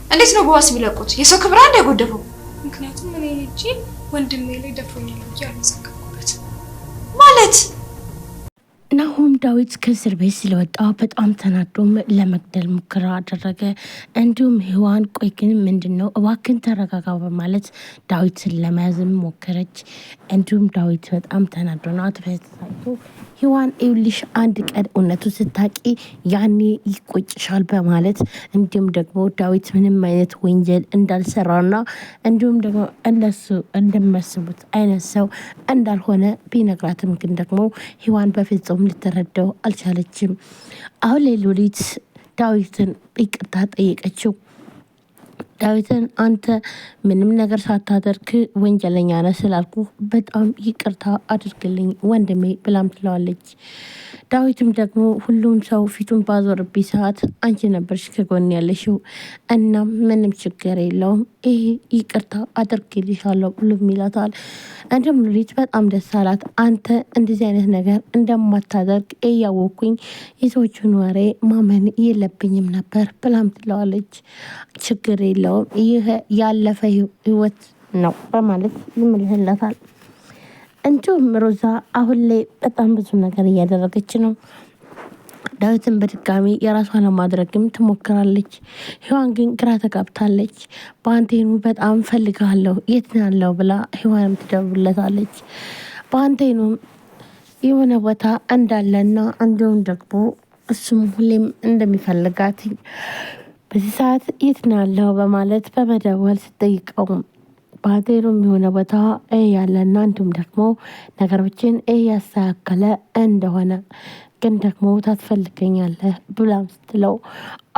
እንዴት ነው በዋስ የሚለቁት? የሰው ክብር አንድ ያጎደፈው። ምክንያቱም እኔ ልጅ ወንድሜ ላይ ደፍሮኛል ብዬ አልመሰከርኩበት ማለት ናሆም ዳዊት ከእስር ቤት ስለወጣ በጣም ተናዶም ለመግደል ሙከራ አደረገ። እንዲሁም ሔዋን ቆይ ግን ምንድን ነው እባክን ተረጋጋ በማለት ዳዊትን ለመያዝም ሞከረች። እንዲሁም ዳዊት በጣም ተናዶና ተፈሳይቶ ሔዋን ይኸውልሽ አንድ ቀን እውነቱ ስታቂ ያኔ ይቆጭሻል በማለት እንዲሁም ደግሞ ዳዊት ምንም አይነት ወንጀል እንዳልሰራና እንዲሁም ደግሞ እነሱ እንደሚያስቡት አይነት ሰው እንዳልሆነ ቢነግራትም ግን ደግሞ ሔዋን በፍጹም ልትረዳው አልቻለችም። አሁን ላይ ሉሊት ዳዊትን ይቅርታ ጠየቀችው። ዳዊትን አንተ ምንም ነገር ሳታደርግ ወንጀለኛ ነህ ስላልኩ በጣም ይቅርታ አድርግልኝ ወንድሜ ብላም ትለዋለች። ዳዊትም ደግሞ ሁሉም ሰው ፊቱን ባዞርብኝ ሰዓት አንቺ ነበርሽ ከጎን ያለሽው እና ምንም ችግር የለውም ይሄ ይቅርታ አድርግልሻለሁ ብሎም ይላታል። እንዲሁም ሉሊት በጣም ደስ አላት። አንተ እንደዚህ አይነት ነገር እንደማታደርግ እያወቅኩኝ የሰዎቹን ወሬ ማመን የለብኝም ነበር ብላም ትለዋለች። ችግር የለውም ይህ ያለፈ ህይወት ነው በማለት ይመልስላታል። እንዲሁም ሮዛ አሁን ላይ በጣም ብዙ ነገር እያደረገች ነው። ዳዊትን በድጋሚ የራሷን ለማድረግም ትሞክራለች። ሔዋን ግን ግራ ተጋብታለች። በአንቴኑ በጣም ፈልጋለሁ የት ነው ያለው ብላ ሔዋንም ትደውልለታለች። በአንቴኑም የሆነ ቦታ እንዳለና እንዲሁም ደግሞ እሱም ሁሌም እንደሚፈልጋት በዚህ ሰዓት የት ነው ያለው በማለት በመደወል ስትጠይቀው ባንቴኑም የሆነ ቦታ ያለና እንዲሁም ደግሞ ነገሮችን እያስተካከለ እንደሆነ ግን ደግሞ ታስፈልገኛለህ ብላም ስትለው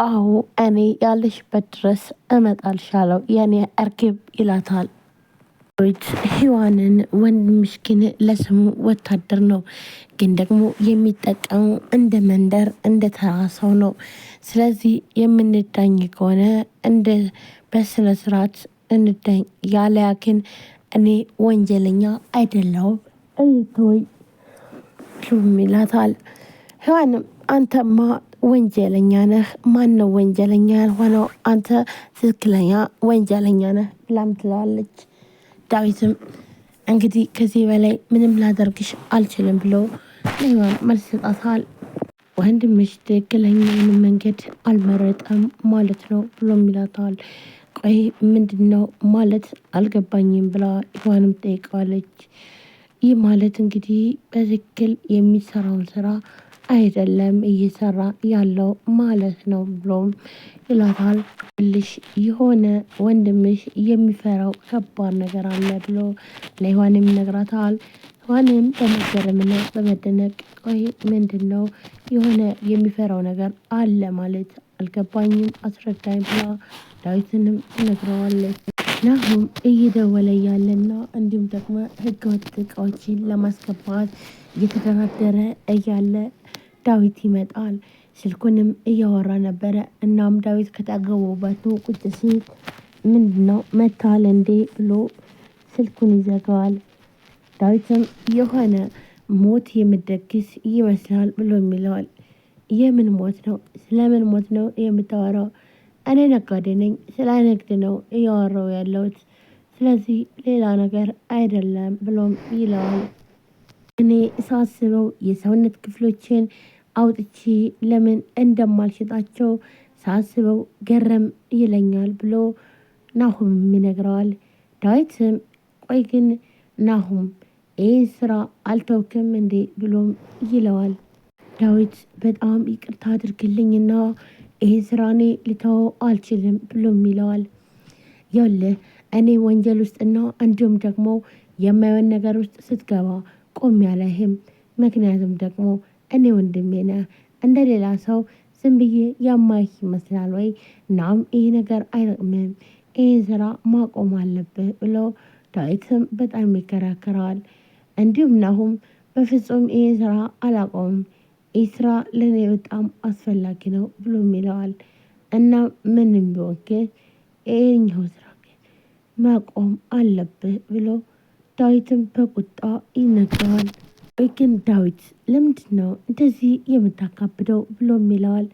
አዎ እኔ ያለሽበት ድረስ እመጣልሻለሁ የኔ እርግብ ይላታል። ሔዋንን ወንድምሽ ግን ለስሙ ወታደር ነው፣ ግን ደግሞ የሚጠቀሙ እንደ መንደር እንደ ተራ ሰው ነው። ስለዚህ የምንዳኝ ከሆነ እንደ በስነ ስርዓት እንዳኝ ያለያ ግን እኔ ወንጀለኛ አይደለሁም እይተወኝ ይላታል። ሔዋንም አንተማ ወንጀለኛ ነህ፣ ማን ነው ወንጀለኛ ያልሆነው? አንተ ትክክለኛ ወንጀለኛ ነህ ብላም ትለዋለች። ዳዊትም እንግዲህ ከዚህ በላይ ምንም ላደርግሽ አልችልም ብሎ ሔዋን መልስ ይሰጣታል። ወንድምሽ ትክክለኛውን መንገድ አልመረጠም ማለት ነው ብሎም ይላታል። ቆይ ምንድን ነው ማለት አልገባኝም ብላ ሔዋንም ጠይቀዋለች። ይህ ማለት እንግዲህ በትክክል የሚሰራውን ስራ አይደለም እየሰራ ያለው ማለት ነው ብሎም ይላታል። ልሽ የሆነ ወንድምሽ የሚፈራው ከባድ ነገር አለ ብሎ ለሔዋንም ይነግራታል። ሔዋንም በመገረምና በመደነቅ ቆይ ምንድን ነው የሆነ የሚፈራው ነገር አለ ማለት አልገባኝም አስረዳኝ ብላ ዳዊትንም ትነግረዋለች። ናሆም እየደወለ ያለና እንዲሁም ደግሞ ህገወጥ እቃዎችን ለማስገባት እየተደራደረ እያለ ዳዊት ይመጣል። ስልኩንም እያወራ ነበረ። እናም ዳዊት ከጠገቡበት ቁጭ ሲል ምንድነው መታል እንዴ ብሎ ስልኩን ይዘጋዋል። ዳዊትም የሆነ ሞት የምደግስ ይመስላል ብሎ ይለዋል። የምን ሞት ነው? ስለምን ሞት ነው የምታወራው? እኔ ነጋዴ ነኝ፣ ስለ ንግድ ነው እያወራው ያለሁት፣ ስለዚህ ሌላ ነገር አይደለም ብሎም ይለዋል። እኔ ሳስበው የሰውነት ክፍሎችን አውጥቼ ለምን እንደማልሸጣቸው ሳስበው ገረም ይለኛል ብሎ ናሆም ይነግረዋል። ዳዊትም ቆይ ግን ናሆም ይህን ስራ አልተውክም እንዴ ብሎም ይለዋል። ዳዊት በጣም ይቅርታ አድርግልኝና ይህን ስራ እኔ ልተወው አልችልም ብሎም ይለዋል። ይኸውልህ እኔ ወንጀል ውስጥና እንዲሁም ደግሞ የማይሆን ነገር ውስጥ ስትገባ ቆም ያለህም ምክንያቱም ደግሞ እኔ ወንድሜ ነህ፣ እንደ ሌላ ሰው ዝም ብዬ የማይህ ይመስላል ወይ? እናም ይህ ነገር አይጠቅምም፣ ይህን ስራ ማቆም አለብህ ብሎ ዳዊትም በጣም ይከራከረዋል። እንዲሁም ናሆም በፍጹም ይህን ስራ አላቆምም፣ ይህ ስራ ለእኔ በጣም አስፈላጊ ነው ብሎም ይለዋል። እና ምንም ቢሆን ግን ይህኛው ስራ ግን ማቆም አለብህ ብሎ ዳዊትም በቁጣ ይነግረዋል። ግን ዳዊት ለምንድን ነው እንደዚህ የምታካብደው ብሎም ይለዋል።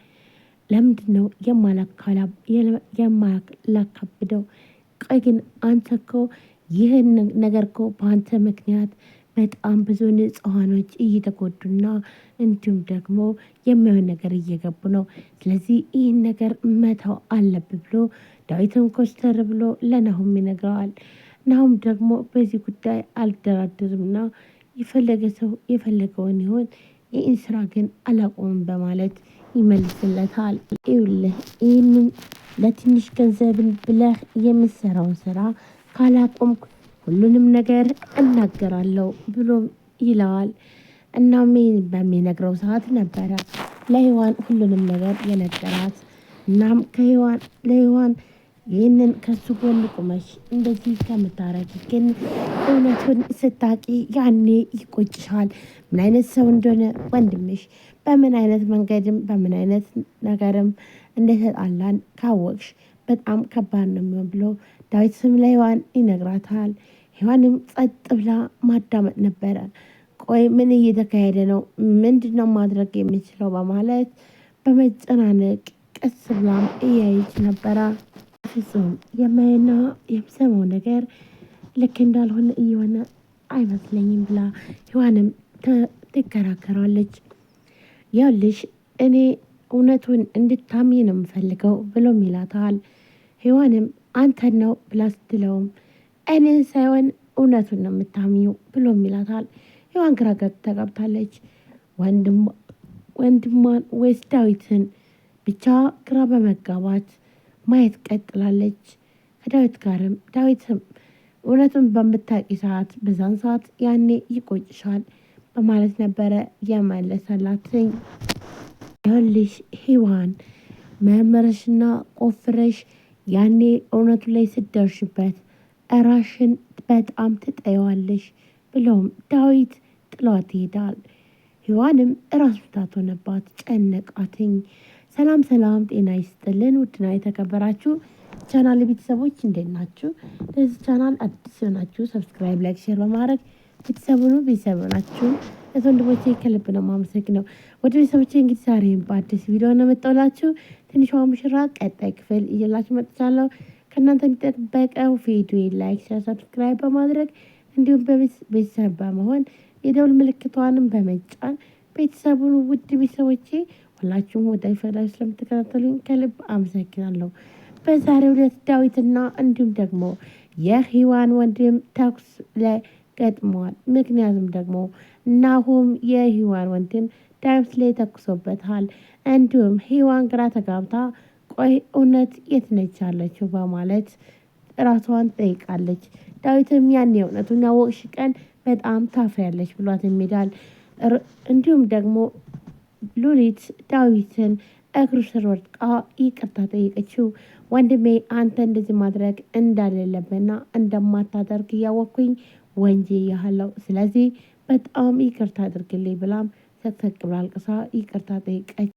ለምንድን ነው የማላካብደው? ቆይ ግን አንተ እኮ ይህን ነገር እኮ በአንተ ምክንያት በጣም ብዙ ንጹሐኖች እየተጎዱና እንዲሁም ደግሞ የሚሆን ነገር እየገቡ ነው። ስለዚህ ይህን ነገር መተው አለብህ ብሎ ዳዊትም ኮስተር ብሎ ለናሁም ይነግረዋል። ናሁም ደግሞ በዚህ ጉዳይ አልደራደርምና የፈለገ ሰው የፈለገውን ይሆን ይህን ስራ ግን አላቆምም በማለት ይመልስለታል። ይኸውልህ ይህንን ለትንሽ ገንዘብን ብለህ የምትሰራውን ስራ ካላቆምኩ ሁሉንም ነገር እናገራለሁ ብሎ ይለዋል። እናም ይህን በሚነግረው ሰዓት ነበረ ለሔዋን ሁሉንም ነገር የነገራት። እናም ለሔዋን ይህንን ከሱ ጎን ቁመሽ እንደዚህ ከምታረጊ ግን እውነቱን ስታቂ ያኔ ይቆጭሻል። ምን አይነት ሰው እንደሆነ ወንድምሽ በምን አይነት መንገድም በምን አይነት ነገርም እንደተጣላን ካወቅሽ በጣም ከባድ ነው የሚሆን ብሎ ዳዊት ስም ለሔዋን ይነግራታል። ሔዋንም ጸጥ ብላ ማዳመጥ ነበረ። ቆይ ምን እየተካሄደ ነው? ምንድን ነው ማድረግ የሚችለው? በማለት በመጨናነቅ ቀስ ብላም እያየች ነበረ። ፍጹም የማየና የምሰማው ነገር ልክ እንዳልሆነ እየሆነ አይመስለኝም ብላ ሔዋንም ትከራከራለች። ያልሽ እኔ እውነቱን እንድታምኝ ነው የምፈልገው ብሎም ይላታል። ሔዋንም አንተን ነው ብላ ስትለውም እኔን ሳይሆን እውነቱን ነው የምታምኘው ብሎም ይላታል። ሔዋን ግራ ተጋብታለች። ወንድሟን ወይስ ዳዊትን ብቻ ግራ በመጋባት ማየት ቀጥላለች። ከዳዊት ጋርም ዳዊትም እውነቱን በምታውቂ ሰዓት በዛን ሰዓት ያኔ ይቆጭሻል በማለት ነበረ የመለሰላትኝ። ይኸውልሽ ሔዋን መርመረሽና ቆፍረሽ ያኔ እውነቱ ላይ ስትደርሽበት እራሽን በጣም ትጠይዋለሽ ብሎም ዳዊት ጥሏት ይሄዳል። ሔዋንም ራስ ምታት ሆነባት፣ ጨነቃትኝ። ሰላም ሰላም፣ ጤና ይስጥልን ውድና የተከበራችሁ ቻናል ቤተሰቦች እንዴት ናችሁ? ለዚህ ቻናል አዲስ ሆናችሁ ሰብስክራይብ፣ ላይክ፣ ሼር በማድረግ ቤተሰብ ናችሁ። ወንድሞቼ ከልብ ነው የማመሰግነው። ወደ ቤተሰቦቼ እንግዲህ ዛሬም በአዲስ ቪዲዮ ነው መጣሁላችሁ። ትንሿ ሙሽራ ቀጣይ ክፍል እየላችሁ መጥቻለሁ። ከእናንተ የሚጠበቀው ቪዲዮ ላይክ፣ ሼር፣ ሰብስክራይብ በማድረግ እንዲሁም ቤተሰብ በመሆን የደውል ምልክቷንም በመጫን ቤተሰቡን ውድ ቤተሰቦቼ ሁላችሁም ወደ ይፈላችሁ ስለምትከታተሉኝ ከልብ አመሰግናለሁ። በዛሬው ዕለት ዳዊትና እንዲሁም ደግሞ የሔዋን ወንድም ተኩስ ላይ ገጥመዋል። ምክንያቱም ደግሞ ናሁም የሔዋን ወንድም ዳዊት ላይ ተኩሶበታል። እንዲሁም ሔዋን ግራ ተጋብታ ቆይ እውነት የት ነች ያለችው በማለት ራሷን ጠይቃለች። ዳዊትም ያኔ እውነቱን ያወቅሽ ቀን በጣም ታፍሪያለች ብሏት ይሄዳል። እንዲሁም ደግሞ ሉሊት ዳዊትን እግሩ ስር ወድቃ ይቅርታ ጠይቀችው። ወንድሜ አንተ እንደዚህ ማድረግ እንዳሌለብህና እንደማታደርግ እያወቅኩኝ ወንጅዬሃለሁ። ስለዚህ በጣም ይቅርታ አድርግልኝ ብላም ሰቅሰቅ ብላ አልቅሳ ይቅርታ ጠይቀች።